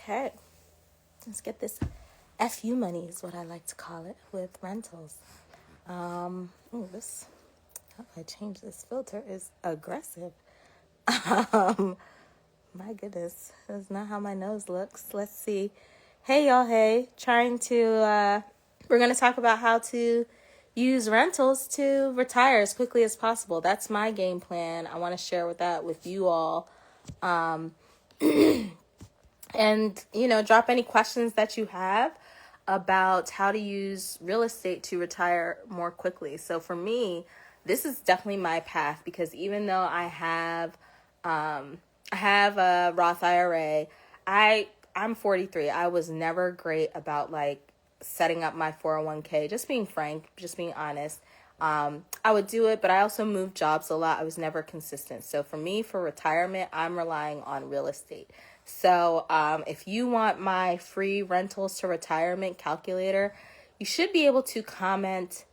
Okay, let's get this FU money is what I like to call it with rentals. This, how do I change this filter? Is aggressive. My goodness, that's not how my nose looks. Let's see. Hey, y'all. Hey, we're going to talk about how to use rentals to retire as quickly as possible. That's my game plan. I want to share that with you all. And, drop any questions that you have about how to use real estate to retire more quickly. So for me, this is definitely my path because even though I have a Roth IRA, I'm 43. I was never great about setting up my 401k, just being frank, just being honest. I would do it, but I also moved jobs a lot. I was never consistent. So for me, for retirement, I'm relying on real estate. So if you want my free rentals to retirement calculator, you should be able to comment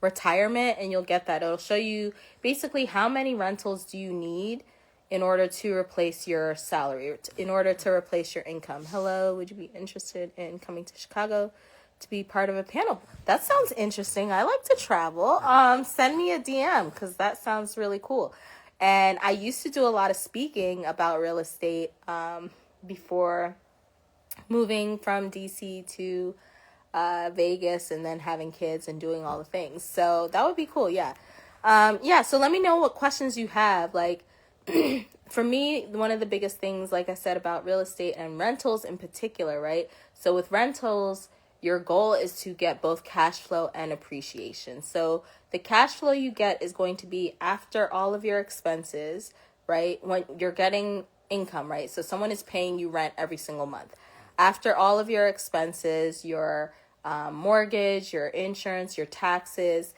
retirement and you'll get that. It'll show you basically how many rentals do you need in order to replace your salary, in order to replace your income. Hello, would you be interested in coming to Chicago to be part of a panel? That sounds interesting. I like to travel. Send me a DM because that sounds really cool. And I used to do a lot of speaking about real estate before moving from DC to Vegas and then having kids and doing all the things. So that would be cool. Yeah. So let me know what questions you have. For me, one of the biggest things, like I said, about real estate and rentals in particular, right? So with rentals, your goal is to get both cash flow and appreciation. So the cash flow you get is going to be after all of your expenses, right? When you're getting income, right? So someone is paying you rent every single month. After all of your expenses, your mortgage, your insurance, your taxes,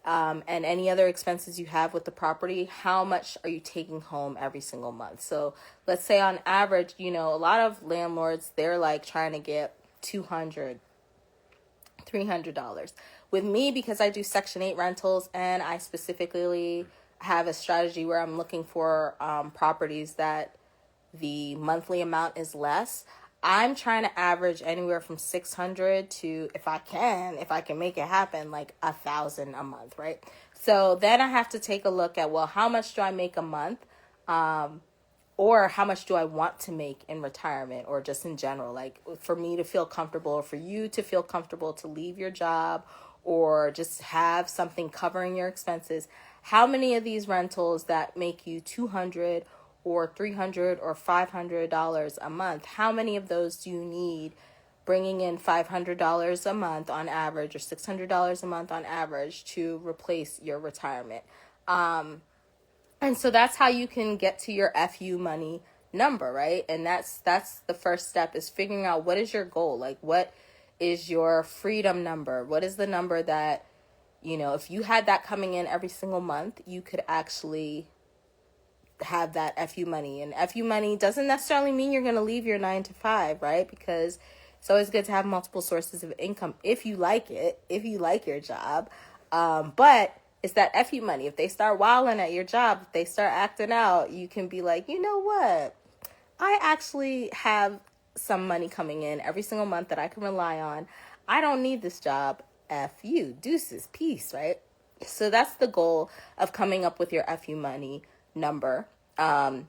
and any other expenses you have with the property, how much are you taking home every single month? So let's say on average, a lot of landlords, they're trying to get $200, $300. With me, because I do Section 8 rentals and I specifically have a strategy where I'm looking for properties that the monthly amount is less, I'm trying to average anywhere from 600 to, if I can make it happen, 1,000 a month, right? So then I have to take a look at, well, how much do I make a month? Or how much do I want to make in retirement or just in general? For me to feel comfortable or for you to feel comfortable to leave your job or just have something covering your expenses. How many of these rentals that make you $200 or $300 or $500 a month, how many of those do you need bringing in $500 a month on average or $600 a month on average to replace your retirement? And so that's how you can get to your FU money number, right? And that's the first step, is figuring out what is your goal? What is your freedom number? What is the number that, if you had that coming in every single month, you could actually have that FU money. And FU money doesn't necessarily mean you're going to leave your 9 to 5, right? Because it's always good to have multiple sources of income if you like it, if you like your job. But it's that FU money. If they start wilding at your job, if they start acting out, you can be like, you know what? I actually have some money coming in every single month that I can rely on. I don't need this job. FU, deuces, peace, right? So that's the goal of coming up with your FU money number. And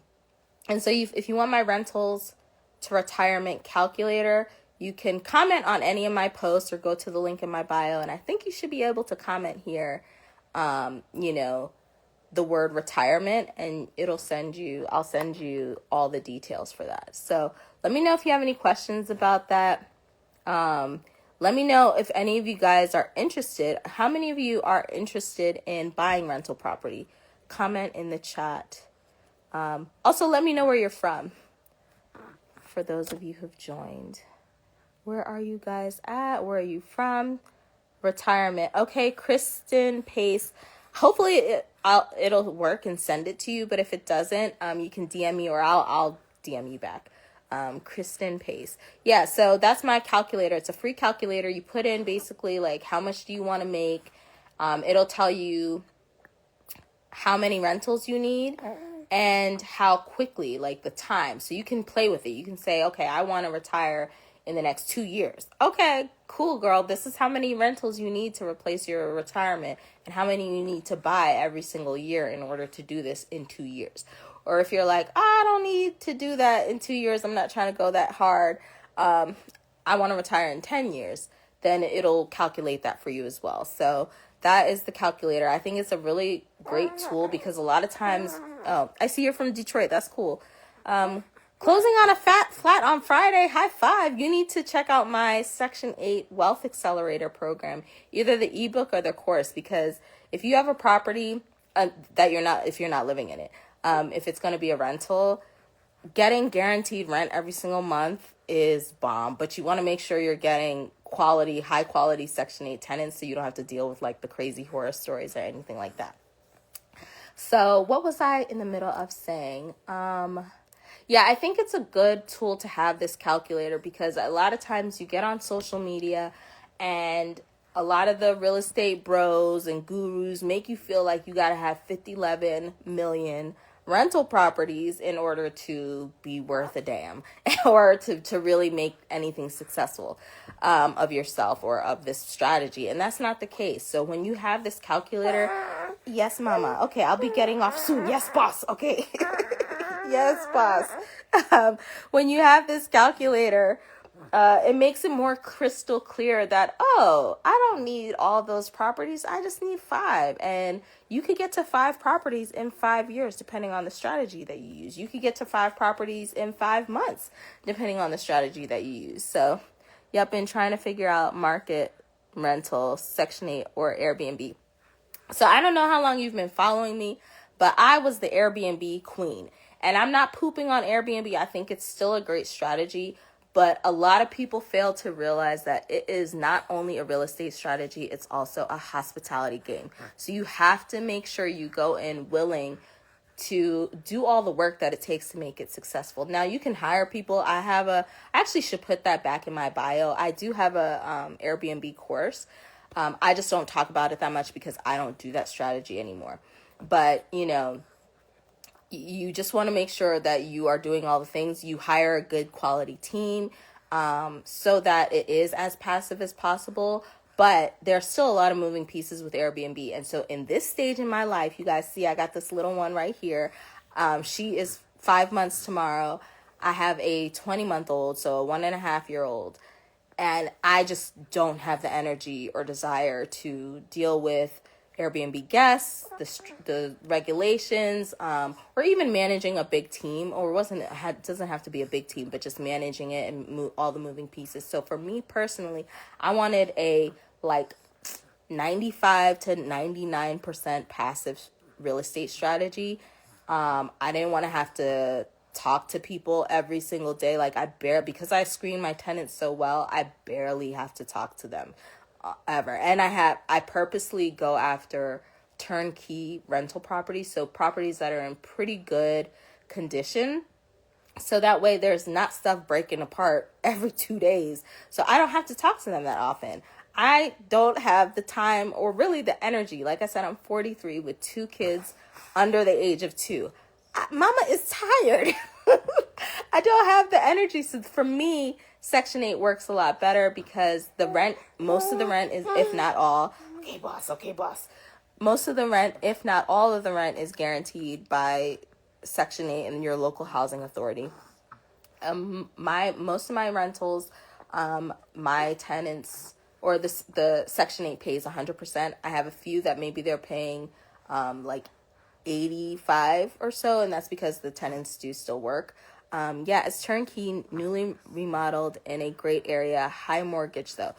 so if you want my rentals to retirement calculator, you can comment on any of my posts or go to the link in my bio. And I think you should be able to comment here, the word retirement, and I'll send you all the details for that. So let me know if you have any questions about that. Let me know if any of you guys are interested. How many of you are interested in buying rental property? Comment in the chat. Also, let me know where you're from. For those of you who've joined, where are you guys at? Where are you from? Retirement. Okay, Kristen Pace. Hopefully it'll work and send it to you. But if it doesn't, you can DM me or I'll DM you back. Kristen Pace. Yeah, so that's my calculator. It's a free calculator. You put in basically how much do you want to make. It'll tell you how many rentals you need. and how quickly, like the time. So you can play with it. You can say, okay, I want to retire in the next 2 years. Okay, cool, girl. This is how many rentals you need to replace your retirement and how many you need to buy every single year in order to do this in 2 years. Or if you're like, I don't need to do that in 2 years, I'm not trying to go that hard, I want to retire in 10 years, then it'll calculate that for you as well. So that is the calculator. I think it's a really great tool because a lot of times, oh, I see you're from Detroit. That's cool. Closing on a flat on Friday. High five. You need to check out my Section 8 Wealth Accelerator program, either the ebook or the course, because if you have a property if you're not living in it, if it's going to be a rental, getting guaranteed rent every single month is bomb, but you want to make sure you're getting high quality Section 8 tenants so you don't have to deal with like the crazy horror stories or anything like that. So what was I in the middle of saying? Yeah, I think it's a good tool to have this calculator because a lot of times you get on social media and a lot of the real estate bros and gurus make you feel like you got to have 11 million rental properties in order to be worth a damn or to really make anything successful of yourself or of this strategy. And that's not the case. So when you have this calculator, yes, mama. Okay, I'll be getting off soon. Yes, boss. Okay. Yes, boss. When you have this calculator, it makes it more crystal clear that, oh, I don't need all those properties. I just need 5. And you could get to 5 properties in 5 years, depending on the strategy that you use. You could get to 5 properties in 5 months, depending on the strategy that you use. So, yep, been trying to figure out market, rental, Section 8, or Airbnb. So I don't know how long you've been following me, but I was the Airbnb queen. And I'm not pooping on Airbnb. I think it's still a great strategy. But a lot of people fail to realize that it is not only a real estate strategy, it's also a hospitality game. So you have to make sure you go in willing to do all the work that it takes to make it successful. Now you can hire people. I actually should put that back in my bio. I do have a Airbnb course. I just don't talk about it that much because I don't do that strategy anymore. But, you just want to make sure that you are doing all the things. You hire a good quality team so that it is as passive as possible. But there's still a lot of moving pieces with Airbnb. And so in this stage in my life, you guys see I got this little one right here. She is 5 months tomorrow. I have a 20-month-old, so a 1.5-year-old. And I just don't have the energy or desire to deal with Airbnb guests, the regulations, or even managing a big team, or doesn't have to be a big team, but just managing it and all the moving pieces. So for me personally, I wanted a 95 to 99% passive real estate strategy. I didn't want to have to talk to people every single day. Because I screen my tenants so well, I barely have to talk to them ever. And I purposely go after turnkey rental properties, so properties that are in pretty good condition, so that way there's not stuff breaking apart every 2 days, so I don't have to talk to them that often. I don't have the time or really the energy. Like I said, I'm 43 with 2 kids under the age of 2. Mama is tired. I don't have the energy. So for me, Section 8 works a lot better because most of the rent is, if not all, okay, boss. Most of the rent, if not all of the rent, is guaranteed by Section 8 and your local housing authority. Most of my rentals, my tenants or the Section 8 pays 100%. I have a few that maybe they're paying 85 or so, and that's because the tenants do still work. It's turnkey, newly remodeled in a great area, high mortgage though.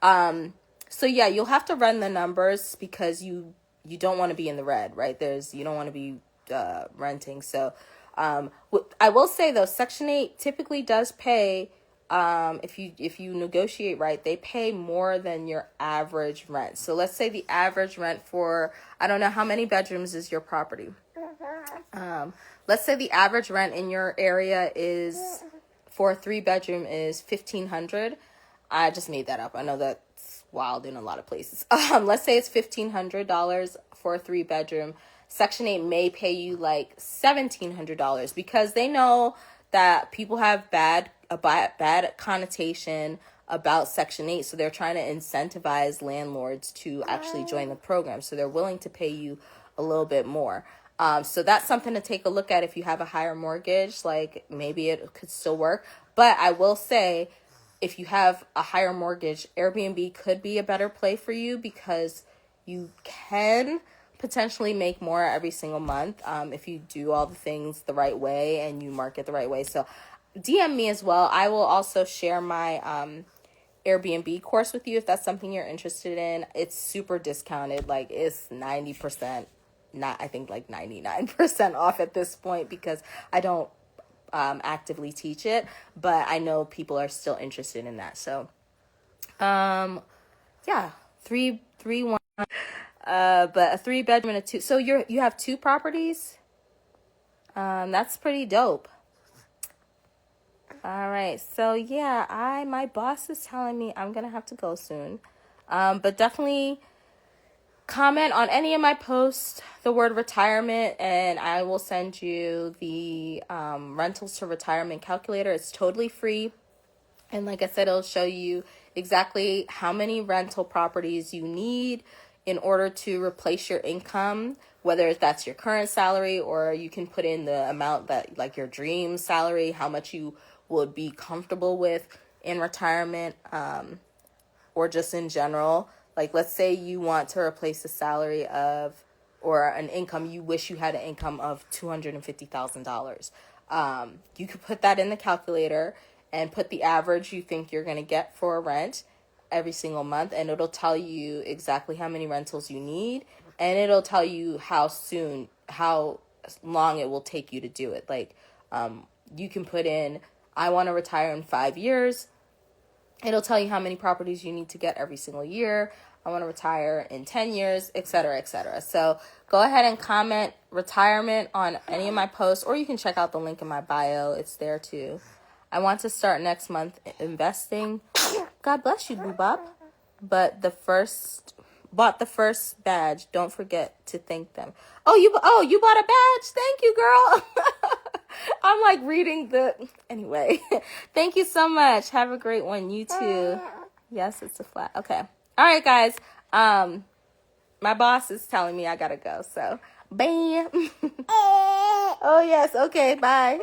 You'll have to run the numbers because you don't want to be in the red, right? You don't want to be renting. So I will say though, Section 8 typically does pay, if you negotiate right, they pay more than your average rent. So let's say the average rent for, I don't know, how many bedrooms is your property? Let's say the average rent in your area is, for a 3-bedroom, is $1,500. I just made that up. I know that's wild in a lot of places. Let's say it's $1,500 for a 3-bedroom. Section 8 may pay you like $1,700 because they know that people have a bad connotation about Section 8. So they're trying to incentivize landlords to actually join the program. So they're willing to pay you a little bit more. So that's something to take a look at if you have a higher mortgage. Like maybe it could still work. But I will say, if you have a higher mortgage, Airbnb could be a better play for you because you can potentially make more every single month if you do all the things the right way and you market the right way. So DM me as well. I will also share my Airbnb course with you if that's something you're interested in. It's super discounted. Like it's 90%, not I think like 99% off at this point because I don't actively teach it, but I know people are still interested in that. So yeah, one, but a 3-bedroom and a 2. So you have 2 properties. That's pretty dope. All right, so yeah, my boss is telling me I'm gonna have to go soon, but definitely comment on any of my posts the word retirement, and I will send you the rentals to retirement calculator. It's totally free, and like I said, it'll show you exactly how many rental properties you need in order to replace your income, whether that's your current salary or you can put in the amount that like your dream salary, how much you would be comfortable with in retirement, or just in general. Like, let's say you want to replace a salary of, or an income, you wish you had an income of $250,000. You could put that in the calculator and put the average you think you're going to get for a rent every single month, and it'll tell you exactly how many rentals you need, and it'll tell you how long it will take you to do it. Like, you can put in, I want to retire in 5 years. It'll tell you how many properties you need to get every single year. I want to retire in 10 years, etc., etc. So go ahead and comment retirement on any of my posts, or you can check out the link in my bio. It's there too. I want to start next month investing. God bless you, Boobop. But bought the first badge. Don't forget to thank them. Oh, you bought a badge. Thank you, girl. I'm like reading anyway. Thank you so much. Have a great one. You too. Yes, it's a flat. Okay. All right, guys. My boss is telling me I gotta go. So, bam. Oh, yes. Okay. Bye.